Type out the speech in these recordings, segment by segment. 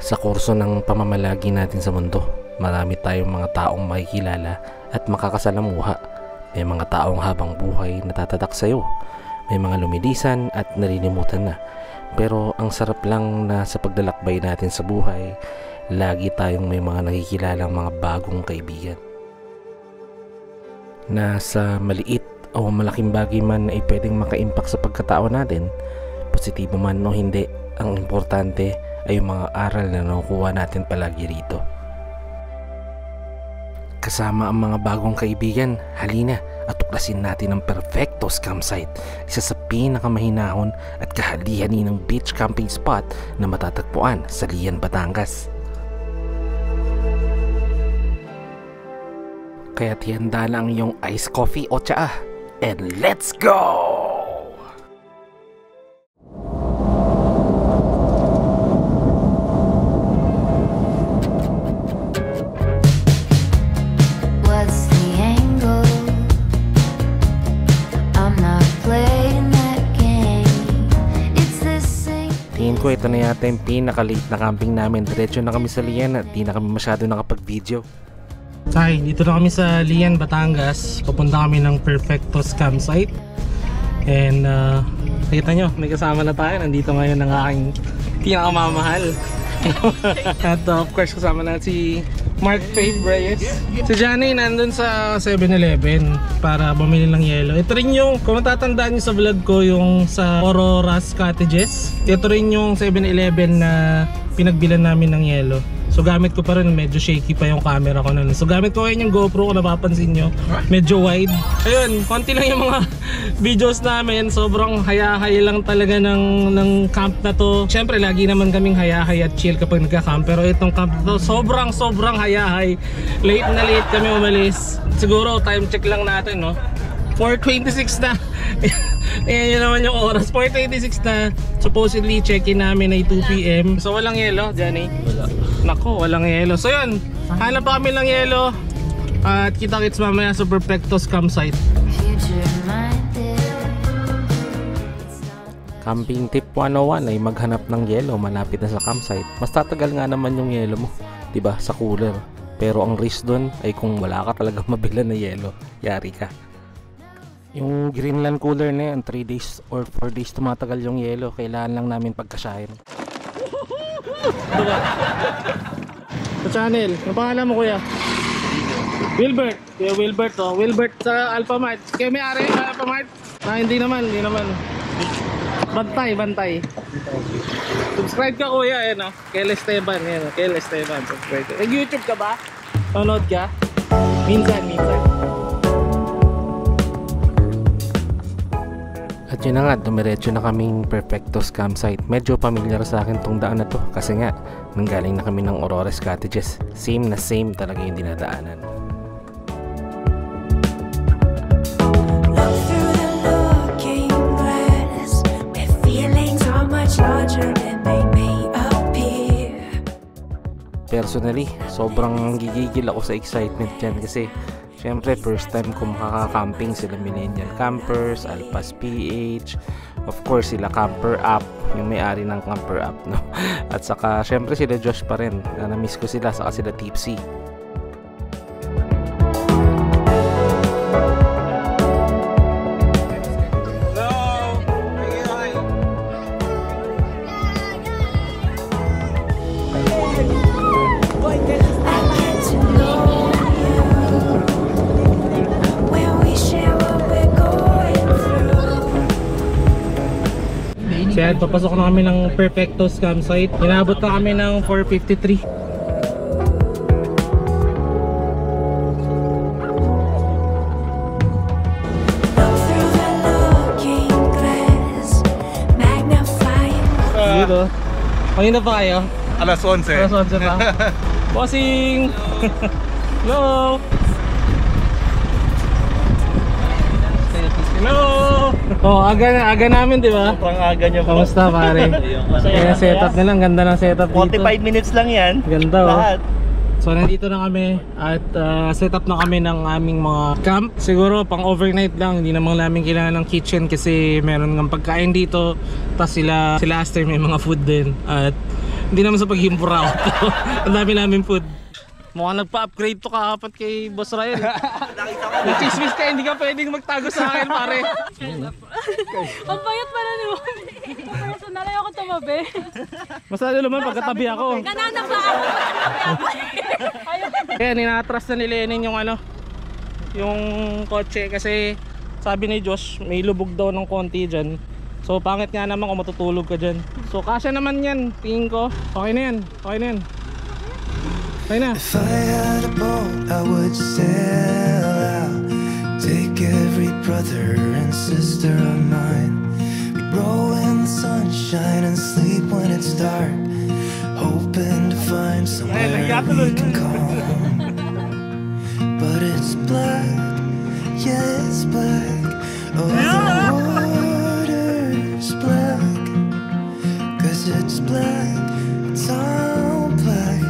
Sa kurso ng pamamalagi natin sa mundo, marami tayong mga taong makikilala at makakasalamuha. May mga taong habang buhay natatatak sa'yo. May mga lumilisan at nalilimutan na. Pero ang sarap lang na sa paglalakbay natin sa buhay, lagi tayong may mga nakikilalang mga bagong kaibigan. Na sa maliit o malaking bagay man ay pwedeng maka-impact sa pagkatao natin, positibo man o hindi, ang importante ay yung mga aral na nakukuha natin palagi rito. Kasama ang mga bagong kaibigan, halina at tuklasin natin ang perfecto scam site, isa sa pinakamahinahon at kahali-haninang beach camping spot na matatagpuan sa Lian, Batangas. Kaya't handa na ang iyong iced coffee o tsaa, and let's go! Tingin ko ito na yata yung pinaka-late na camping namin. Diretso na kami sa Lian at di na kami masyado nakapag-video. Hi, dito na kami sa Lian, Batangas. Pupunta kami ng Perfectos campsite. And kita nyo, may kasama na tayo. Nandito ngayon ang aking pinakamamahal. At of course kasama na si Mark Faith Reyes. Si Johnny nandun sa 7-Eleven para bumili ng yelo. Ito rin yung, kung matatandaan nyo sa vlog ko, yung sa Aurora's Cottages. Ito rin yung 7-Eleven na pinagbilan namin ng yelo. So gamit ko pa rin, medyo shaky pa yung camera ko nun. So gamit ko ngayon yung GoPro, kung napapansin nyo, medyo wide. Ayun, konti lang yung mga videos namin. Sobrang hayahay lang talaga ng camp na to. Siyempre lagi naman kaming hayahay at chill kapag nagka-camp. Pero itong camp na to, sobrang hayahay. Late na late kami umalis. Siguro time check lang natin, no? 4:26 na. Ayan yun naman yung oras, 4:26 na. Supposedly check-in namin ay 2 PM. So walang yelo, Johnny? Wala. Nako, walang yelo. So yun, hanap pa kami ng yelo. At kita-kits mamaya sa Perfectos campsite. Camping tip 101 ay maghanap ng yelo malapit na sa campsite. Mas tatagal nga naman yung yelo mo, diba, sa cooler. Pero ang risk dun ay kung wala ka talagang mabila na yelo, yari ka. Yung Greenland cooler na yan, 3 days or 4 days tumatagal yung yelo. Kailangan lang namin pagkasyahin. Diba? Sa channel, ang pangalan mo kuya? Wilbert. Kuya Wilbert, oh. Wilbert sa Alphamart. Kaya may ari sa Alphamart? Hindi naman. Bantay. Subscribe ka kuya, yan, oh. Kel Esteban, yan, oh. Kel Esteban, subscribe ka. Nag-YouTube ka ba? Nanonood ka? Minsan. At yun na nga, dumiretso na kaming Perfectos campsite. Medyo familiar sa akin tong daan na to kasi nga nanggaling na kami ng Aurora's Cottages. Same talaga yung dinadaanan. Personally, sobrang gigigil ako sa excitement dyan kasi siyempre first time ko makaka-camping sila Millennial Campers, Alpas PH, of course sila Camper App, yung may-ari ng Camper App, no? At saka siyempre sila Josh pa rin, na-miss ko sila, saka sila Tipsy. Kaya papasok na kami ng Perfectos campsite. Inabot na kami ng 4:53. Dito. Kanina pa kayo? Alas 11. Alas 11 pa. Bossing! Hello! Hello! Oh, aga namin, di ba? Sobrang aga nyo po. Kamusta pare? Kaya setup nila, ang ganda ng setup dito. 45 minutes lang yan. Ganda, oh. Lahat. So nandito na kami at set up na kami ng aming mga camp. Siguro pang overnight lang, hindi naman namin kailangan ng kitchen kasi meron ng pagkain dito. Tapos sila Aster may mga food din. At Hindi naman sa paghimpura ako. Ang dami namin food. Mukhang nagpa-upgrade to kahapon kay Boss Ryan. Yung chismis ka, hindi ka pwedeng magtago sa akin, pare. Ang payat pala ni Mami. Personal ayoko tumabi. Masalo naman pagkatabi ako. Nananaba ako pagkatabi ako. Kaya ninatras na ni Lenin yung ano, yung kotse kasi sabi ni Josh may lubog daw ng konti dyan. So pangit nga naman kung matutulog ka dyan. So kasya naman yan, tingin ko. Okay na yan, okay na yan. Okay na. If I had a boat, I would sail out. Take every brother and sister of mine. We'd roll in the sunshine and sleep when it's dark, hoping to find somewhere we can calm. But it's black, yeah, it's black. Oh, the water's black, 'cause it's black, it's all black.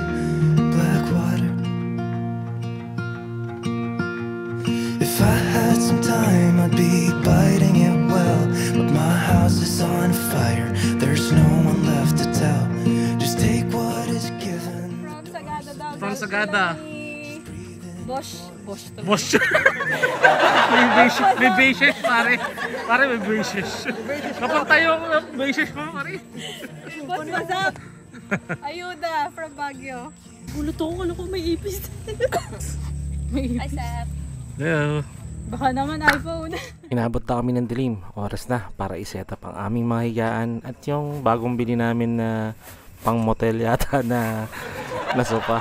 If I had some time, I'd be biting it well. But my house is on fire, there's no one left to tell. Just take what is given. From Sagada daw. From Sagada. Bosch. Boss. May basis, pare. Pare, may basis. Kapag tayo ang basis mo, pare. Boss, what's up? Ayuda from Baguio. Gulat ako, ano ko may ipis. May ipis. Ay, Seth. Hello. Baka naman iPhone. Inabot na kami ng dilim. Oras na para i-set up ang aming mga higaan at yung bagong bili namin na pang motel yata na sopa.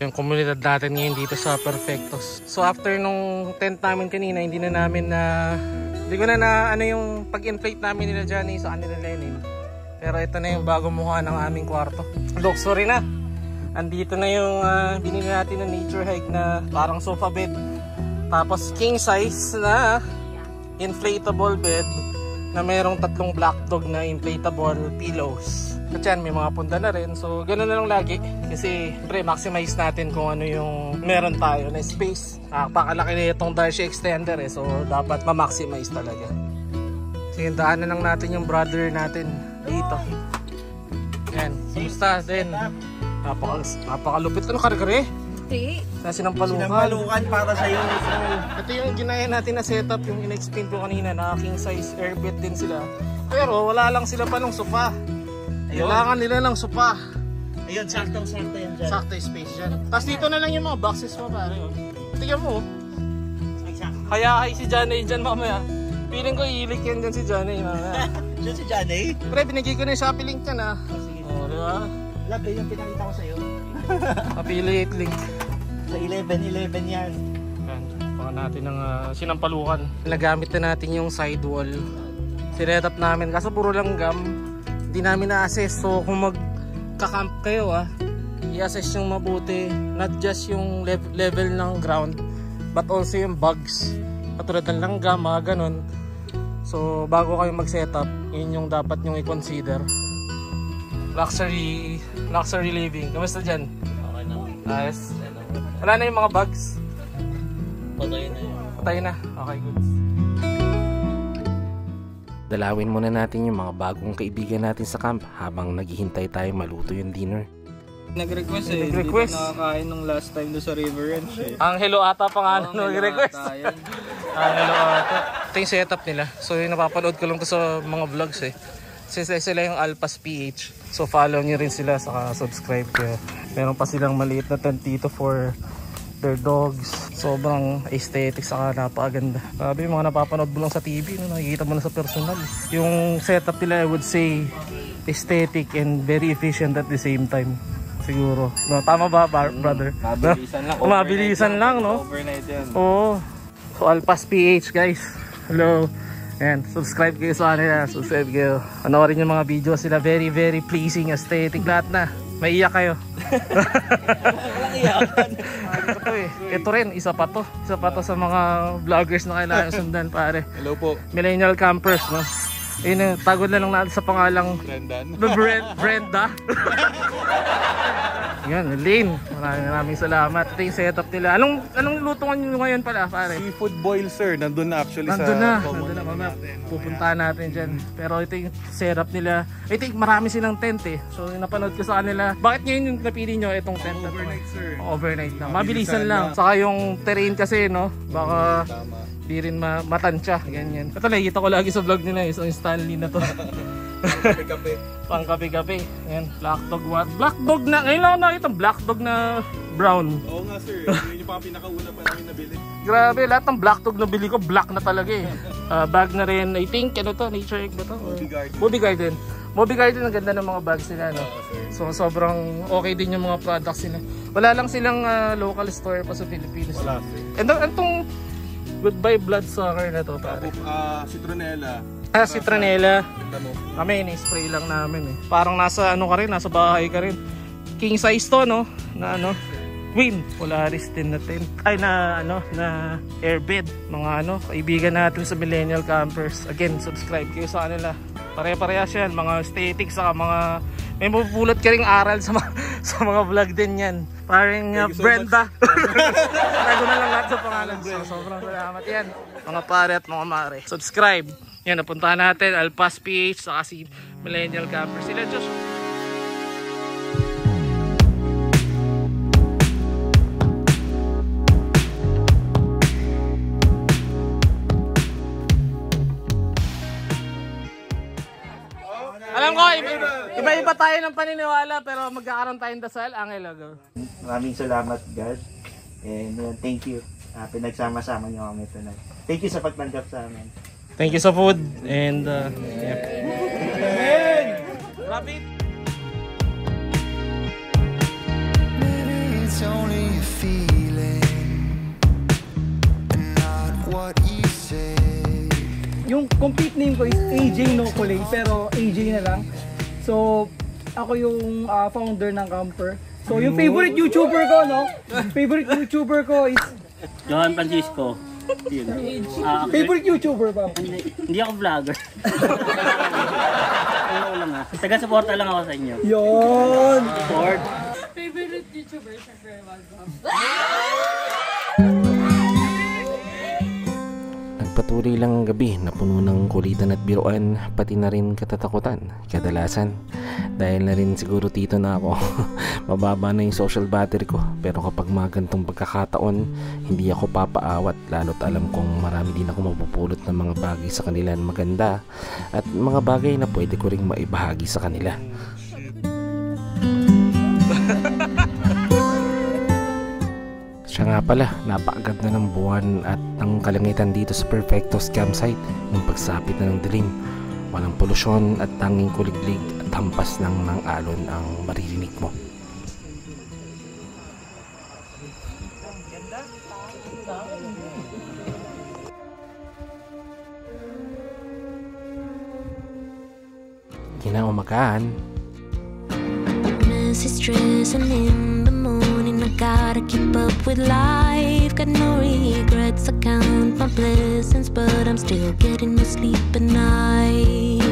Yung komunidad natin ngayon dito sa Perfectos. So after nung tent namin kanina, hindi ko na ano yung pag-inflate namin nila Johnny sa kanila Lenin. Pero ito na yung bagong mukha ng aming kwarto. Luxury na. Andito na yung binili natin na nature hike na parang sofa bed. Tapos king size na inflatable bed na mayroong 3 black dog na inflatable pillows. At yan, may mga punda na rin. So ganoon na lang lagi. Kasi maximize natin kung ano yung meron tayo na space. Pakalaki na itong Darcy extender eh. So dapat ma-maximize talaga. Sige, daanan lang natin yung brother natin dito. Yan, kumusta din? Napakalupit. Ano kare-kare? Hindi. Na sinampalukan. Sinampalukan para sa iyo. Ito yung ginaya natin na setup, yung in-explain ko kanina na king size airbed din sila. Pero wala lang sila pa ng sofa. Kailangan nila ng sofa. Ayun, saktong-sakto yan dyan. Sakto yung space dyan. Tapos dito na lang yung mga boxes mo pare. Tingnan mo. Kaya si Janay dyan mamaya. Feeling ko iilik yan dyan si Janay mamaya. Diyan si Johnny? Pre, binigay ko na yung Shopee link dyan ha. Sige. O, diba? Love, yung pinakita ko sa'yo. Affiliate link. Sa 11-11 yan. Yan, baka natin ng sinampalukan. Nagamit na natin yung sidewall. Sinet-up namin, kaso puro langgam. Hindi namin na-assess. So kung magka-camp kayo i-assess yung mabuti. Not just yung level ng ground, but also yung bugs. Katulad ng langgam, mga ganun. So bago kayo mag-setup, yun yung dapat nyong i-consider. Luxury living. Kamusta dyan? Okay na. Nice. Wala na yung mga bugs? Patay na yun. Patay na? Okay, good. Dalawin muna natin yung mga bagong kaibigan natin sa camp habang naghihintay tayo maluto yung dinner. Nag-request Nag-request? Hindi pa nakakain nung last time doon sa River Ranch eh. Angelo ata pangalan no nag-request. Tayo. Angelo ata. Ito yung setup nila. So yung napapanood ko lang to sa mga vlogs eh. Sila yung Alpas PH. So follow nyo rin sila, saka subscribe kayo. Meron pa silang maliit na tent dito for their dogs. Sobrang aesthetic, saka napakaganda. Sabi yung mga napapanood mo lang sa TV, no? Nakikita mo na sa personal. Yung setup nila I would say aesthetic and very efficient at the same time. Siguro. No, tama ba brother? Mabilisan lang. Mabilisan lang, no? Overnight yan. Oo. So Alpas PH guys. Hello. And subscribe kayo sa kanila. Subscribe kayo. Panoorin yung mga video sila. Very pleasing, aesthetic. Lahat na. Maiyak kayo. Walang iyakan. Ito rin, isa pa to. Isa pa to sa mga vloggers na kailangan sundan pare. Hello po. Millennial campers, no? Yun, tagod na lang natin sa pangalang Brendan. Brenda. Yan, Lane. Maraming salamat. Ito yung setup nila. Anong lutungan nyo ngayon pala, pare? Seafood boil, sir. Nandun na actually Nandun sa... Nandun na. Mamaya pupuntahan natin dyan. Pero ito yung setup nila. I think marami silang tent eh. So napanood ko sa kanila. Bakit ngayon yung napili nyo itong tent na to? Overnight, sir. Overnight na. Mabilisan lang. Saka yung terrain kasi, no? Baka di rin matansya. Ganyan. Ito nakikita ko lagi sa vlog nila. Yung Stanley na to. Kape-kape. Pang kape-kape. Ayan, black dog what? Black dog na, ngayon lang nakita black dog na brown. Oo nga, sir. Yun yung pa pinakauna pa namin nabili. Grabe, lahat ng black dog na bili ko, black na talaga eh. Bag na rin, I think, ano to, Nature Egg ba to? Movie Garden. Movie Garden, ang ganda ng mga bags nila, no? So, sobrang okay din yung mga products nila. Wala lang silang local store pa sa Pilipinas. Wala, sir. And itong Goodbye Blood Soccer na to, pare. Citronella. Citronella. Kami, ni-spray lang namin eh. Parang nasa ano ka rin, nasa bahay ka rin. King size to, no? Na ano? Queen. Polaris din na tent. Ay, na ano, na airbed. Mga ano, kaibigan natin sa Millennial Campers. Again, subscribe kayo sa kanila. Pare-parehas yan. Mga aesthetics, saka mga... May mapupulot ka ring aral sa mga vlog din yan. Parang Brenda. Tago na lang lahat sa pangalan. So, sobrang salamat yan. Mga pare at mga mare. Subscribe. Yan, napuntahan natin. Alpas PH, saka si Millennial Camper. Sila Diyos. Alam ko, iba-iba tayo ng paniniwala pero magkakaroon tayong dasal. Angelo, go. Maraming salamat, God. And thank you. Pinagsama-sama niyo kami tonight. Thank you sa pagtanggap sa amin. Thank you sa food and yep. Love it. Maybe it's only a feeling and not what you say. Yung complete name ko is AJ Nocolay, pero AJ na lang. So, ako yung founder ng Camper. So, yung favorite YouTuber ko, no? Favorite YouTuber ko is... Johan Francisco. Favorite YouTuber ba? Hindi ako vlogger. Ano lang ha. Taga-suporta lang ako sa inyo. Yon. Support. Favorite YouTuber, syempre, welcome. Nagpatuloy lang ang gabi na puno ng kulitan at biruan, pati na rin katatakutan, kadalasan. Dahil na rin siguro tito na ako, mababa na yung social battery ko. Pero kapag mga gantong pagkakataon, hindi ako papaawat. Lalo't alam kong marami din ako mapupulot ng mga bagay sa kanila na maganda at mga bagay na pwede ko ring maibahagi sa kanila. Siya nga pala, napakaganda ng buwan at ng kalangitan dito sa Perfectos Campsite nung pagsapit na ng dilim. Walang polusyon at tanging kuliglig at hampas lang ng alon ang maririnig mo. Kinaumagahan. Stressing in the morning, I gotta keep up with life. Got no regrets, I count my blessings, but I'm still getting no sleep at night.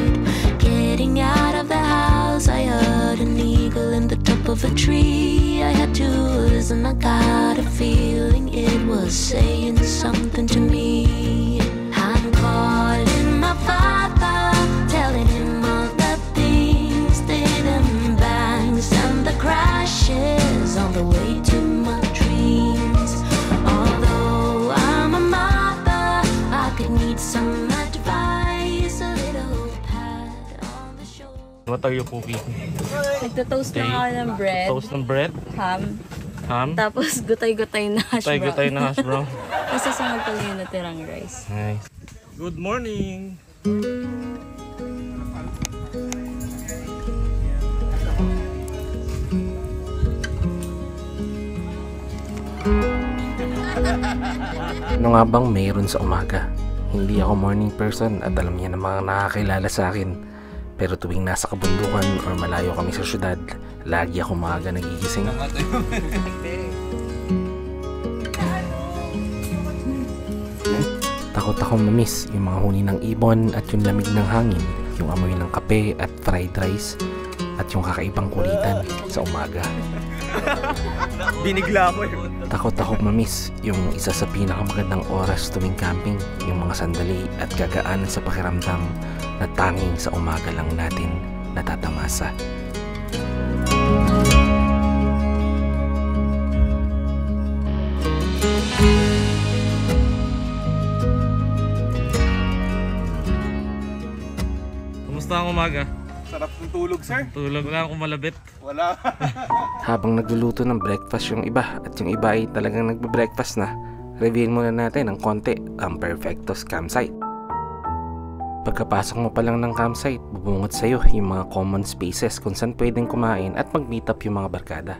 Getting out of the house, I heard an eagle in the top of a tree. I had to listen, I got a feeling it was saying something to me. I'm calling my father, telling him all the things that I'm and the crashes on the way to my dreams. Although I'm a mother, I could need some advice, a little pat on the shoulder. What are you cooking? Nagtotoast lang ako ng bread, Toast ng bread? ham, tapos gutay-gutay na hash brown. Gutay-gutay na hash brown. Masasangal pala yung natirang rice. Nice. Good morning! Ano nga bang mayroon sa umaga? Hindi ako morning person at alam niya ng mga nakakilala sa akin. Pero tuwing nasa kabundukan or malayo kami sa syudad, lagi ako maaga nagigising. Takot akong mamiss yung mga huni ng ibon at yung lamig ng hangin, yung amoy ng kape at fried rice at yung kakaibang kulitan sa umaga. Binigla ko eh. Takot ako mamiss yung isa sa pinakamagandang oras tuwing camping, yung mga sandali at gagaan sa pakiramdam na tanging sa umaga lang natin natatamasa. Kumusta ang umaga? Sarap ng tulog, sir. Tulog lang akong malabit. Wala. Habang nagluluto ng breakfast yung iba at yung iba ay talagang nagbe-breakfast na, reveal muna natin ng konti ang Perfectos Campsite. Pagkapasok mo pa lang ng campsite, bubungot sa'yo yung mga common spaces kung saan pwedeng kumain at mag-meet up yung mga barkada.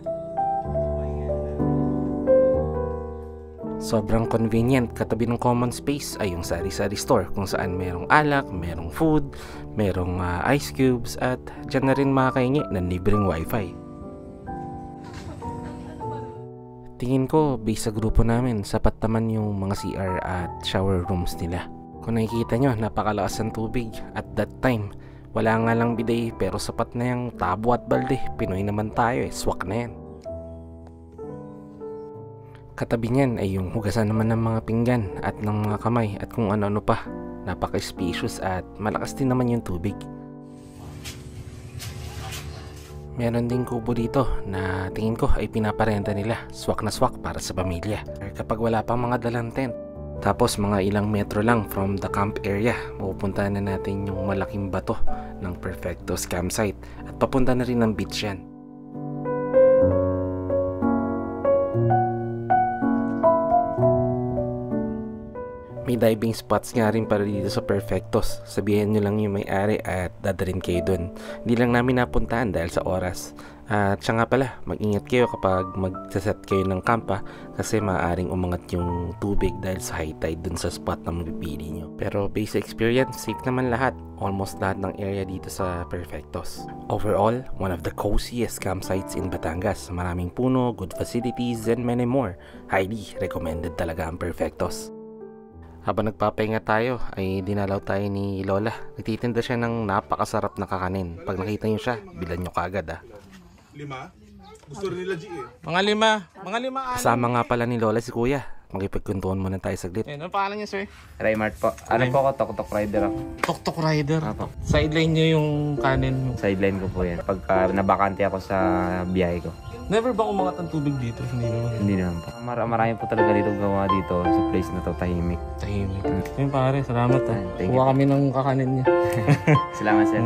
Sobrang convenient, katabi ng common space ay yung sari-sari store kung saan merong alak, merong food, merong ice cubes at dyan na rin makakaingi ng libreng wifi. Tingin ko, based sa grupo namin, sapat naman yung mga CR at shower rooms nila. Kung nakikita nyo, napakalakas ng tubig. At that time, wala nga lang bidet pero sapat na yung tabo at balde. Pinoy naman tayo eh, swak na yan. Katabi niyan ay yung hugasan naman ng mga pinggan at ng mga kamay at kung ano-ano pa. Napaka-spacious at malakas din naman yung tubig. Meron ding kubo dito na tingin ko ay pinaparenta nila. Swak na swak para sa pamilya. Kapag wala pang mga dalang tent. Tapos mga ilang metro lang from the camp area, mapupuntahan na natin yung malaking bato ng Perfectos Campsite at papunta na rin ng beach yan. May diving spots nga rin para dito sa Perfectos. Sabihin nyo lang yung may-ari at dadalhin kayo dun. Hindi lang namin napuntahan dahil sa oras. At siya nga pala, mag-ingat kayo kapag magsaset kayo ng kampa kasi maaaring umangat yung tubig dahil sa high tide dun sa spot na mapipili nyo. Pero based sa experience, safe naman lahat. Almost lahat ng area dito sa Perfectos. Overall, one of the coziest campsites in Batangas. Maraming puno, good facilities, and many more. Highly recommended talaga ang Perfectos. Habang nagpapahinga tayo ay dinalaw tayo ni Lola. Nagtitinda siya ng napakasarap na kakanin. Pag nakita nyo siya, bilan nyo kaagad 5? Gusto rin nila G eh. Mga lima. Kasama nga pala ni Lola si Kuya. Makipagkuntuhan muna tayo saglit. Ano pangalan niya, sir? Raymart po. Ano po ako? Tok-tok rider ako. Tok-tok rider? Apo. Sideline nyo yung kanin. Sideline ko po yan. Pagka nabakante ako sa biyahe ko. Never ba umangat ang tubig dito? Hindi naman. Hindi naman po. Marami po talaga dito gawa dito sa place na to. Tahimik. Tahimik. Yung pare, salamat ha. Thank you. Kuha kami ng kakanin niya. Salamat sir.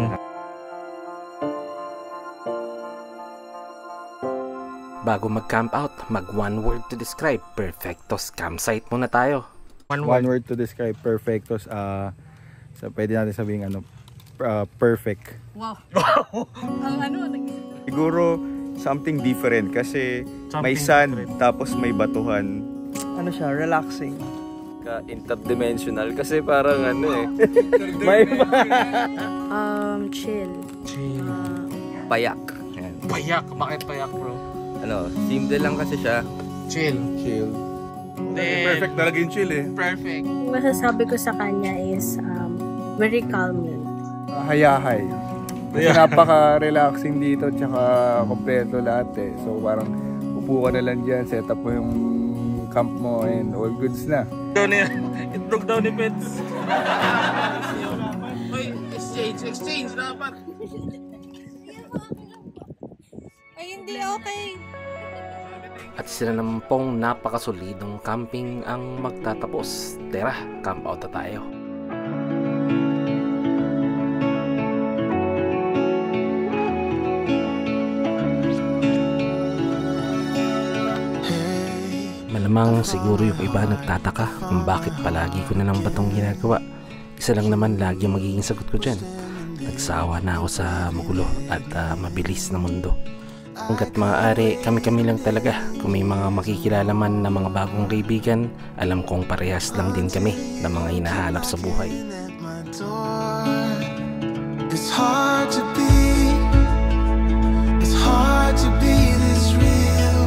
Bago mag-camp out, mag one word to describe Perfectos Campsite muna tayo. One word to describe Perfectos. Pwede natin sabihin perfect. Wow. Ang ano, Siguro something different kasi may sand tapos may batuhan. Ano siya, relaxing. Interdimensional kasi parang ano eh. May chill. Payak. Payak? Bakit payak bro? Ano, simple lang kasi siya. Chill. Perfect talaga yung chill eh. Perfect. Masasabi ko sa kanya is very calming. hayahay. Kasi napaka-relaxing dito tsaka kompleto lahat eh. So parang upo ka na lang dyan, set up mo yung camp mo and all goods na. Itlog daw ni Pets. Uy, exchange dapat. Ay, hindi okay. At sila naman pong napakasolidong camping ang magtatapos. Tara, camp out na tayo. Malamang siguro yung iba nagtataka kung bakit palagi ko na lang ba itong ginagawa. Isa lang naman lagi ang magiging sagot ko dyan. Nagsawa na ako sa magulo at mabilis na mundo. Hanggat maaari, kami-kami lang talaga. Kung may mga makikilala man na mga bagong kaibigan, alam kong parehas lang din kami na mga hinahanap sa buhay. It's hard to be this real.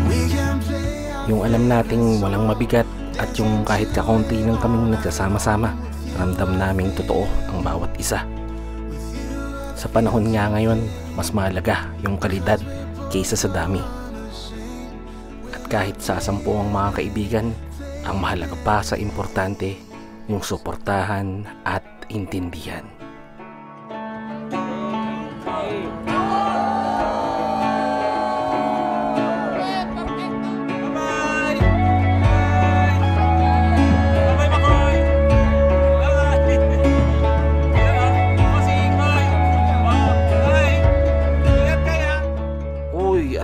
We can play our... Yung alam nating walang mabigat at yung kahit kakaunti ng kaming nagsasama-sama, ramdam naming totoo ang bawat isa. Sa panahon nga ngayon, mas mahalaga yung kalidad kaysa sa dami. At kahit sa 10 ang mga kaibigan, ang mahalaga pa sa importante yung suportahan at intindihan.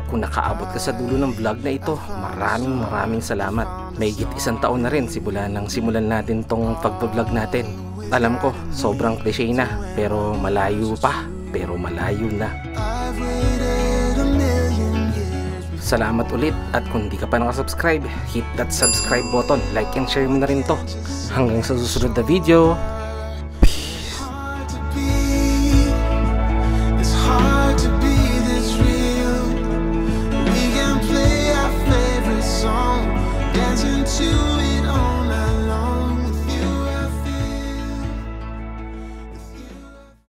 Kung nakaabot ka sa dulo ng vlog na ito, maraming salamat. Mahigit 1 taon na rin simula nang simulan natin tong pag-vlog natin. Alam ko, sobrang cliche na, pero malayo pa, pero malayo na. Salamat ulit, at kung di ka pa nakasubscribe, hit that subscribe button, like and share mo na rin to. Hanggang sa susunod na video,